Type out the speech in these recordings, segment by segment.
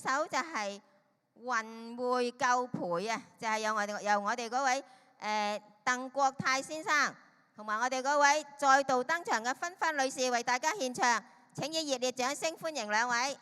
首就係雲會救培啊，就係由我哋嗰位鄧國泰先生同埋我哋嗰位再度登場嘅芬芬女士為大家獻唱，請以熱烈掌聲歡迎兩位。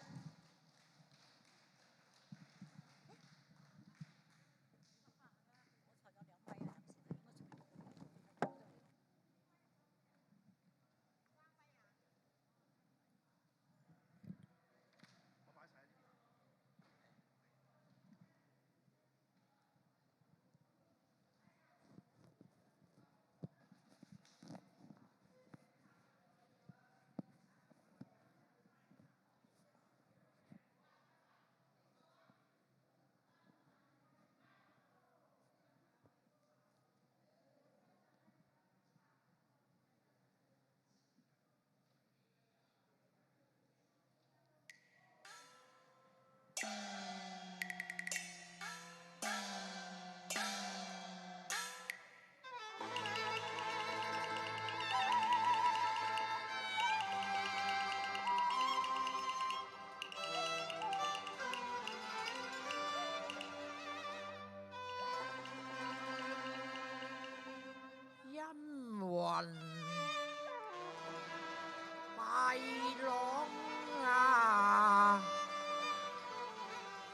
雲快朗啊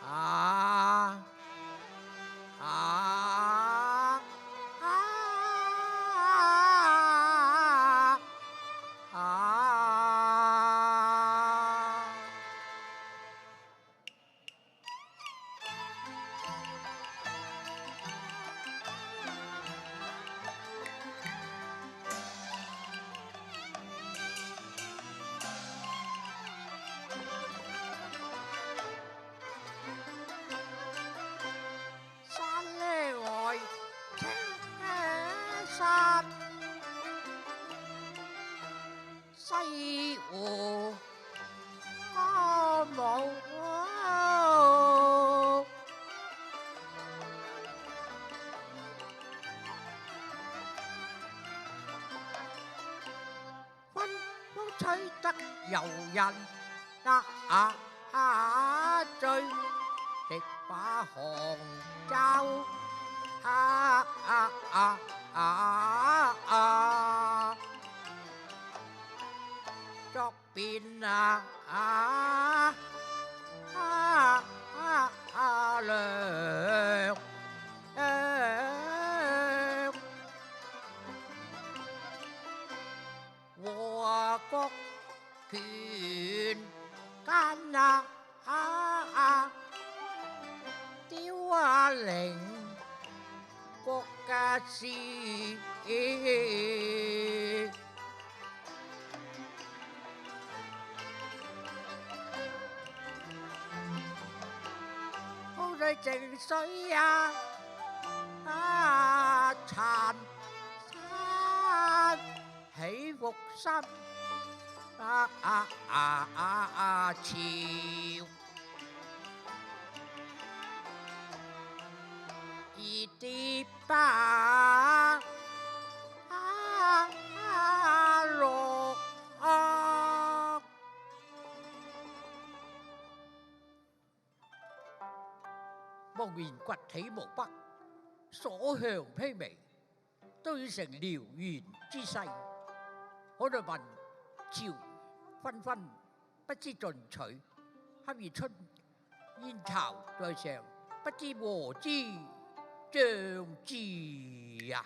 啊啊啊啊！山呢外青山，西湖歌舞。風吹得遊人醉，直把杭州作變亮。和國權間凋零國家事，風裏靜水殘山起伏心潮，而跌吧落。茫然崛起無北，所向披靡，堆成燎原之勢。可奈雲潮紛紛，不知進取。恰如春燕巢在上，不知和之將至呀！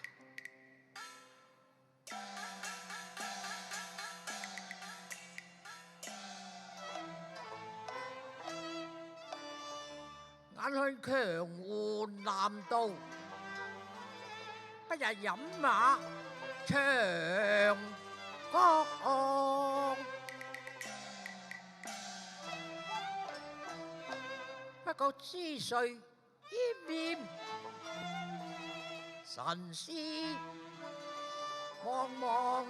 眼看強援南渡，不日飲馬長江。不覺思緒奄奄，神思茫茫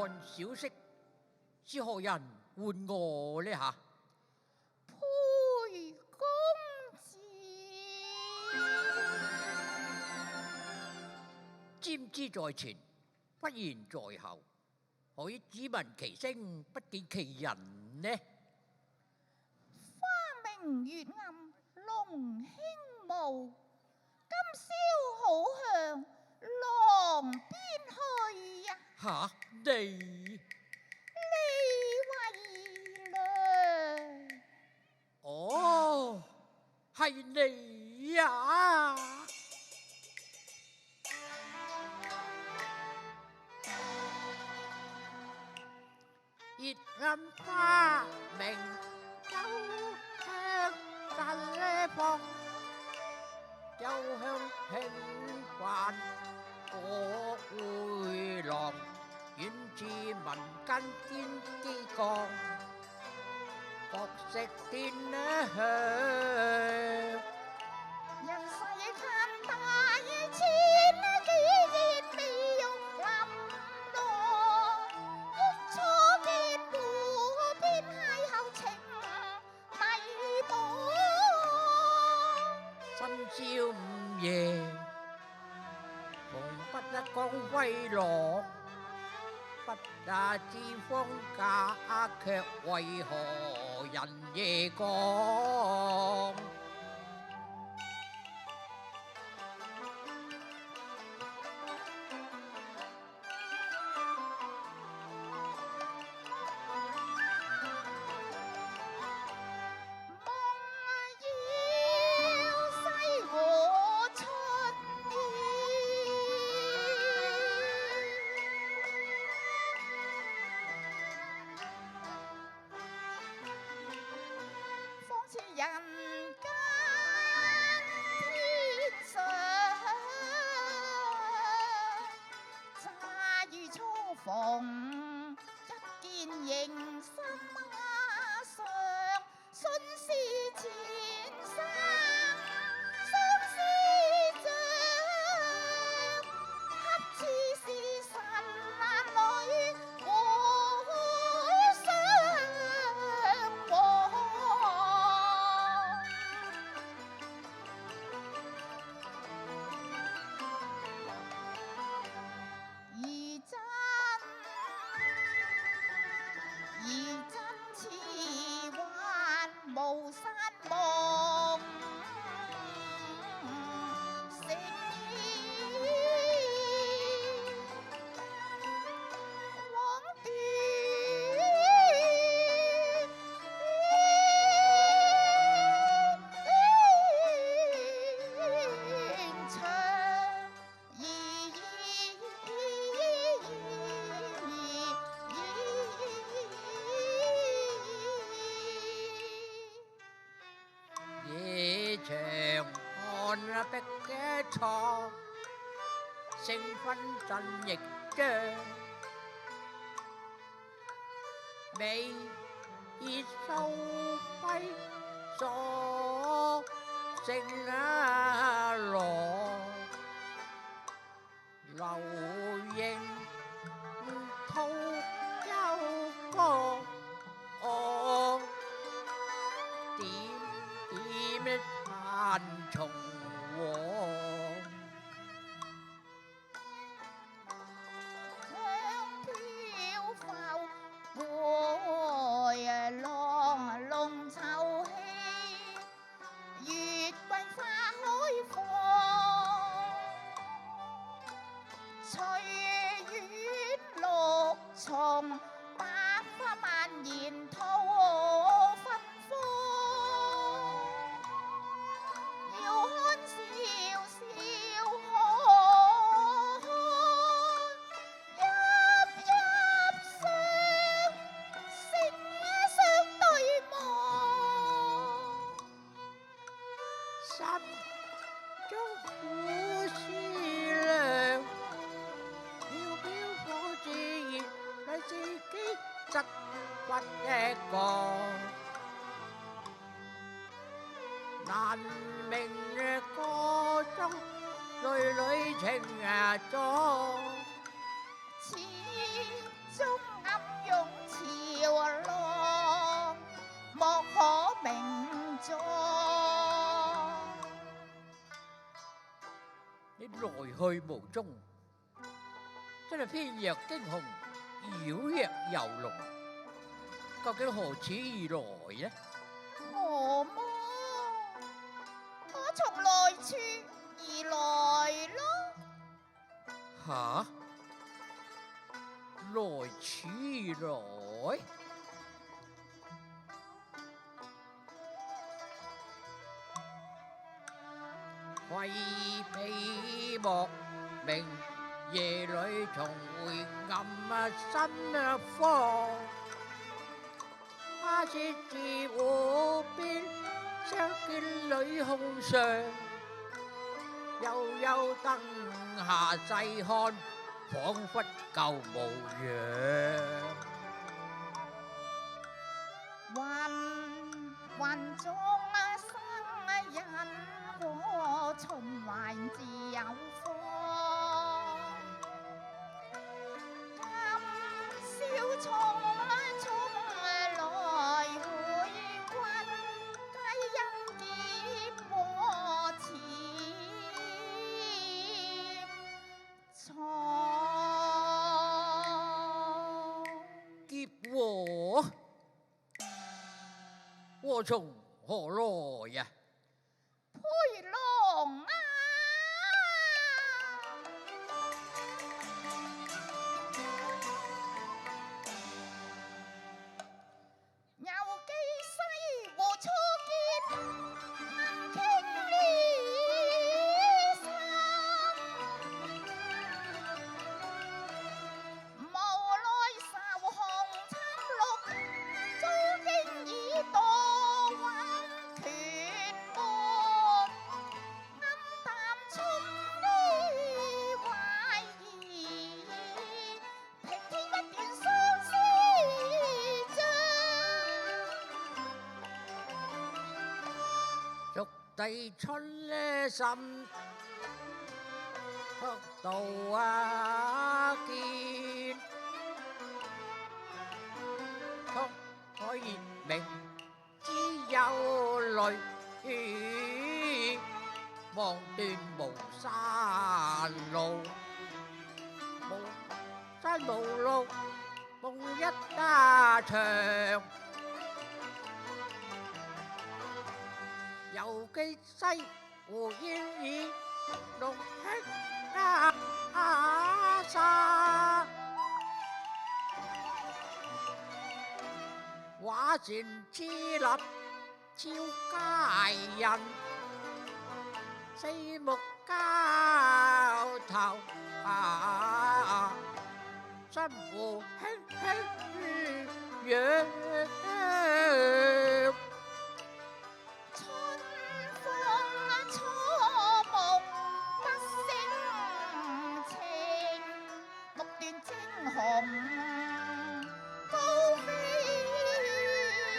岸小息，是何人喚我呢吓？裴公子，瞻之在前，不言在後，何以只聞其聲，不見其人呢？花明月暗，龍興舞。今宵好向廊邊去呀！吓，你為娘，哦，係你呀！月暗花明，酒香綻放，酒香輕泛過回廊，遠至民間天機降，各色天香。人世間大千幾年未用臨落，一初見湖邊邂逅情迷茫。深宵午夜，蓬不得光輝落，不也知芳價，卻為何人夜降？人間天上，乍遇初逢，一見迎心上，信是前生相思像，恰似是神女我相望。而真似幻無山夢，成枉斷腸。夜長看碧嘅床，星昏震亦張，美意收揮所成羅，流螢吐幽歌。盼重往，香飄浮回浪龍湊氣，月桂花開放，隨月綠松，百花蔓延吐芬芳。要看笑笑看，泣泣相對望，心中苦思量，飄飄火自燃，為自己執骨的過。難明歌中淚淚情撞，似中暗湧潮浪，莫可名狀。你來去無蹤，真係翩若驚鴻，擾若游龍。究竟何處而來呢？我麼？我從來處而來咯。吓？來處而來？為彼莫名，夜裏重回暗心房。花雪至湖邊，相見女紅裳。悠悠燈下細看，彷彿舊模樣。雲中生人，我循環自有方。今宵匆來回君，皆因劫禍潛藏。劫禍？禍從何來呀？配郎啊！又記西湖初見，暗傾離心。無奈愁紅參綠，早經已墮黃泉沒。暗淡中的懷疑，平添一段相思像。玉帝春心，曲度見，曲可以明知有淚，望斷無山路，無山無路，夢一家長。猶記西湖煙雨，綠輕紗紗。畫船之立照佳人，四目交投新湖輕輕揚。春風初暮不勝情，目斷驚鴻高飛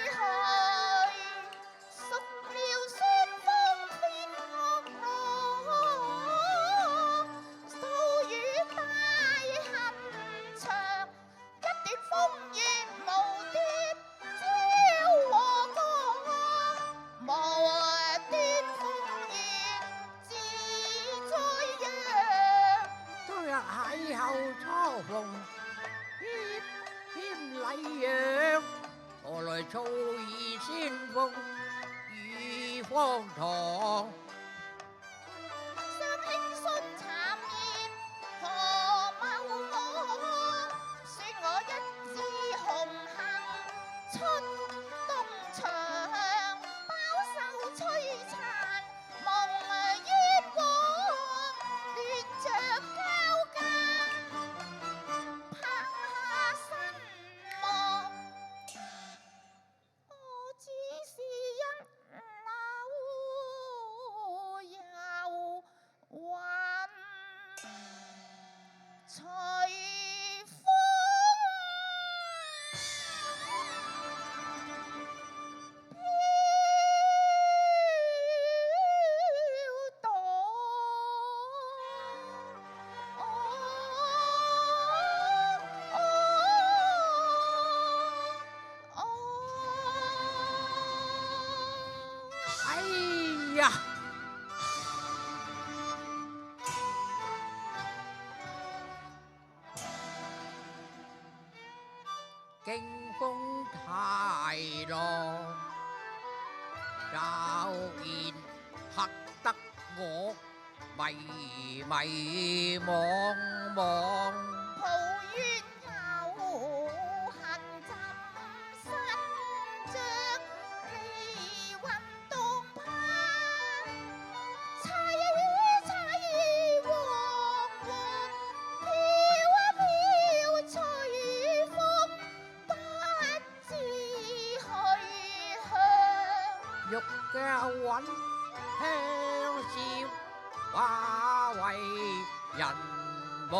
去，熟了霜風偏惡路，數雨大恨長，一段風月無端朝和歌，無端風月自在揚。當日邂逅初逢，添禮讓，何來措兒先鋒與荒唐？相輕信讒言，何謬我？說我一枝紅杏出東牆，飽受摧殘，夢冤枉，亂着交加，怕身亡。我只是一縷遊魂，隨風飄蕩。驚風太浪，驟然嚇得我迷迷惘惘。抱怨有恨怎生長，離雲當攀，猜猜惶惶，飄啊飄，隨風不知去向。欲嘅揾香消，化為人亡。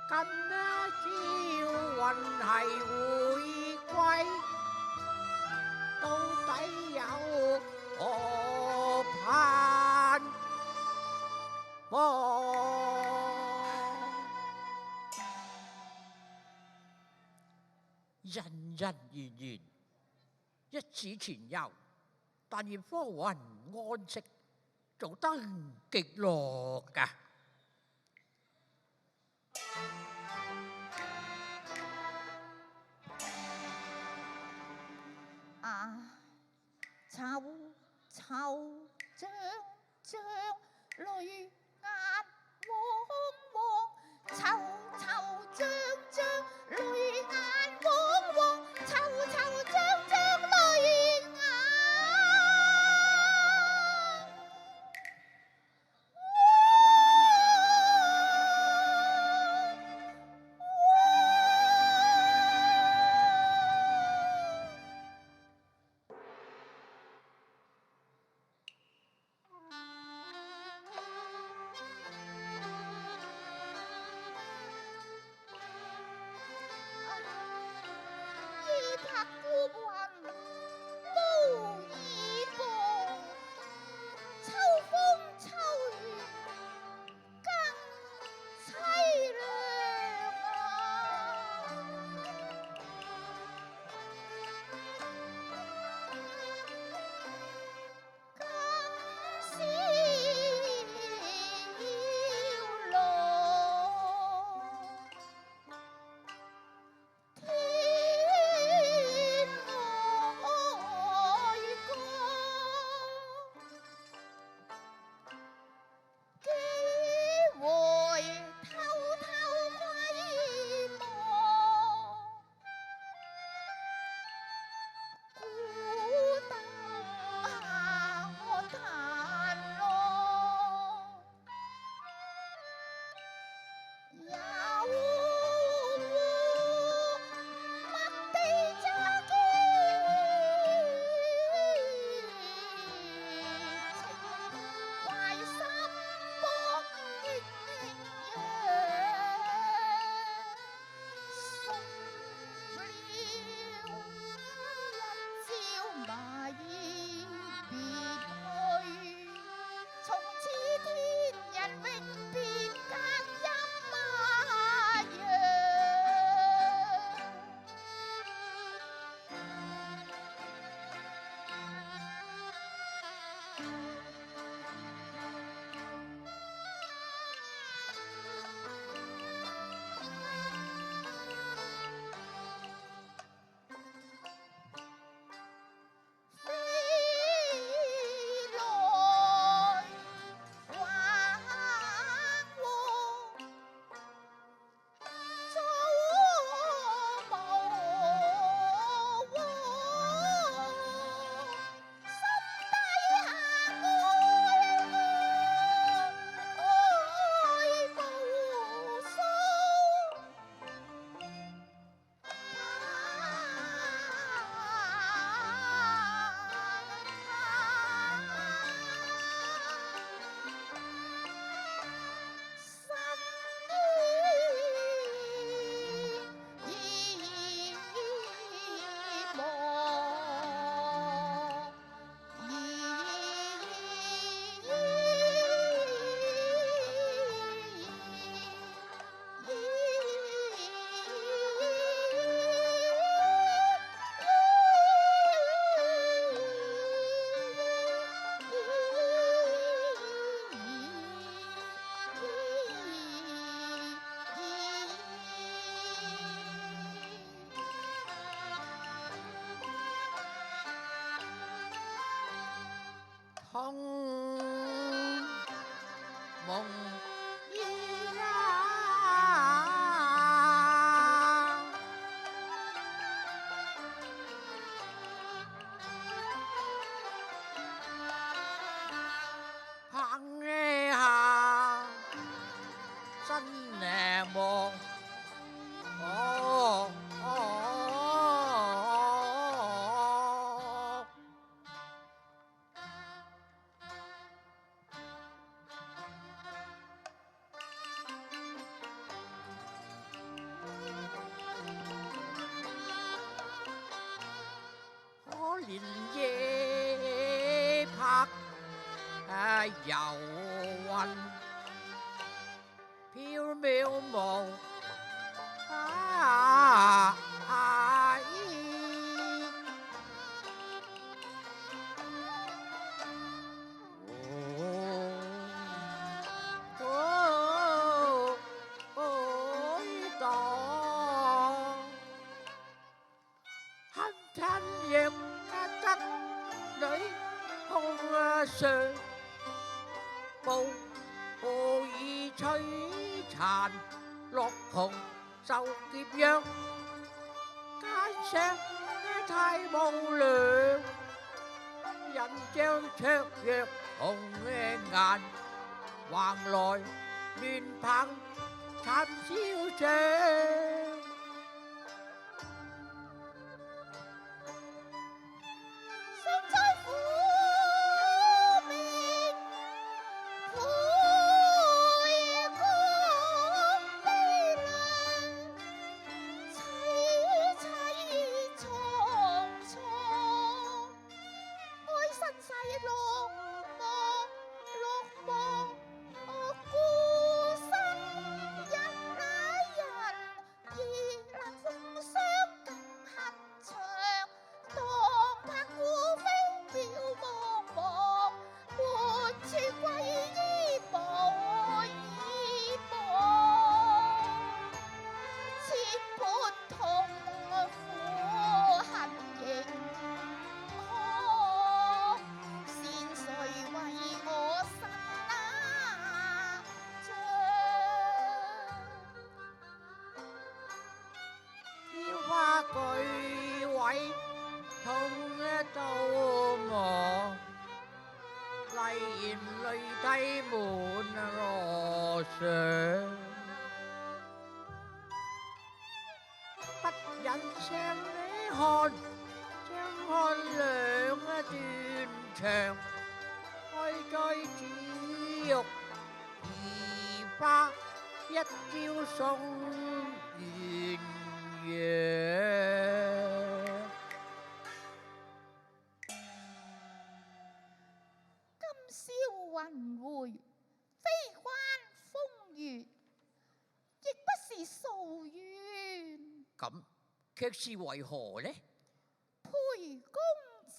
今朝運係會歸，到底有何盼望？人人言言，一此前遊，但願芳雲安息，早登極樂㗎。秋秋張張，淚眼汪汪，秋秋張張，淚眼汪汪，秋秋張張，淚眼。遊雲飄渺無上步何以摧殘落紅受劫殃，奸商太無良，人將卓若紅顏，橫來亂棒慘囂張。咁卻是為何呢？裴公子，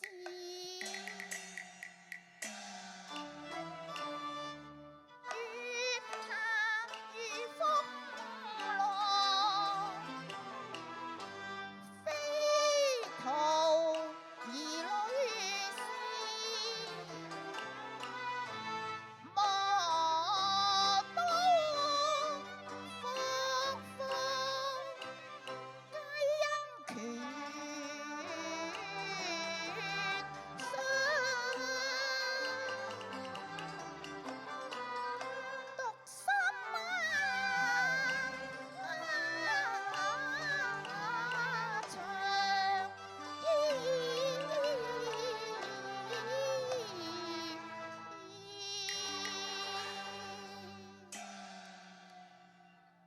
月下如風浪，飛逃兒女時，莫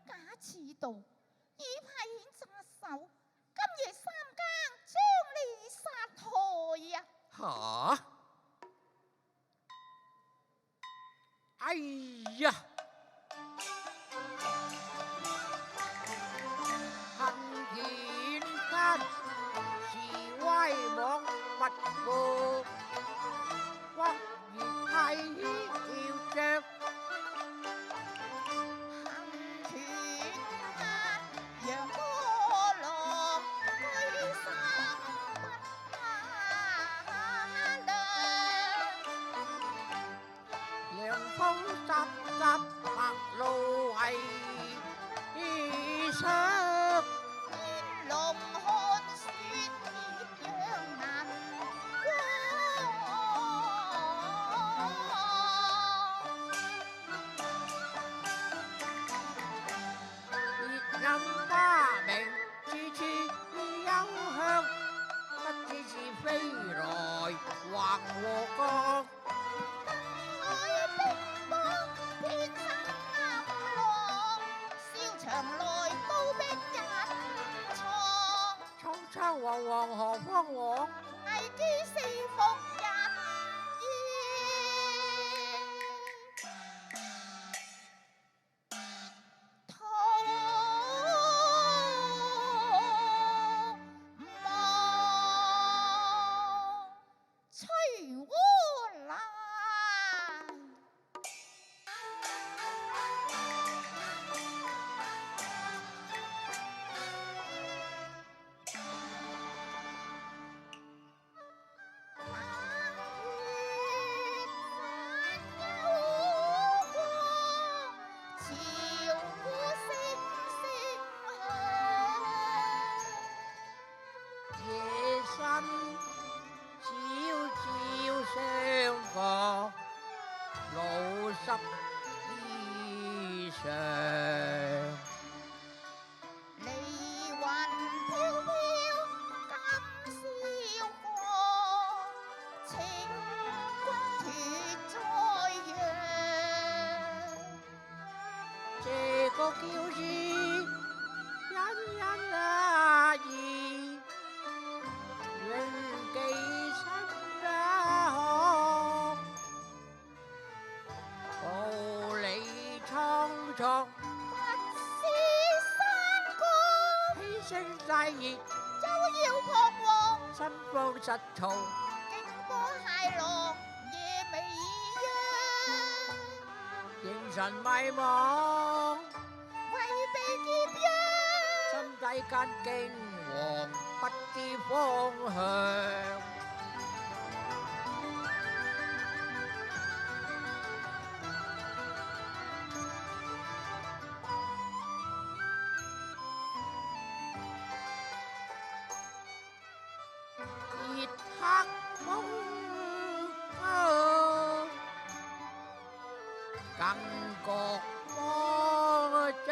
當此道已派遣殺手，今夜三更將你殺害呀！吓！哎呀！行險間是歪妄不過，屈如太跳着。白露為霜，煙籠寒雪疊讓難熱飲花明處處幽香，不知是飛來橫禍降。蒼惶惶何方往？危機四伏人煙。濕衣裳。離雲飄飄今宵過，請君脱再讓。這個叫是欣欣啊意，永記心啊步履蒼蒼，不是山歌，犧牲大熱，就要彷徨，心慌失措，經過駭浪夜未央，凝神迷惘，為被劫央，心底間驚惶，不知方向。熱黑風更覺慌張。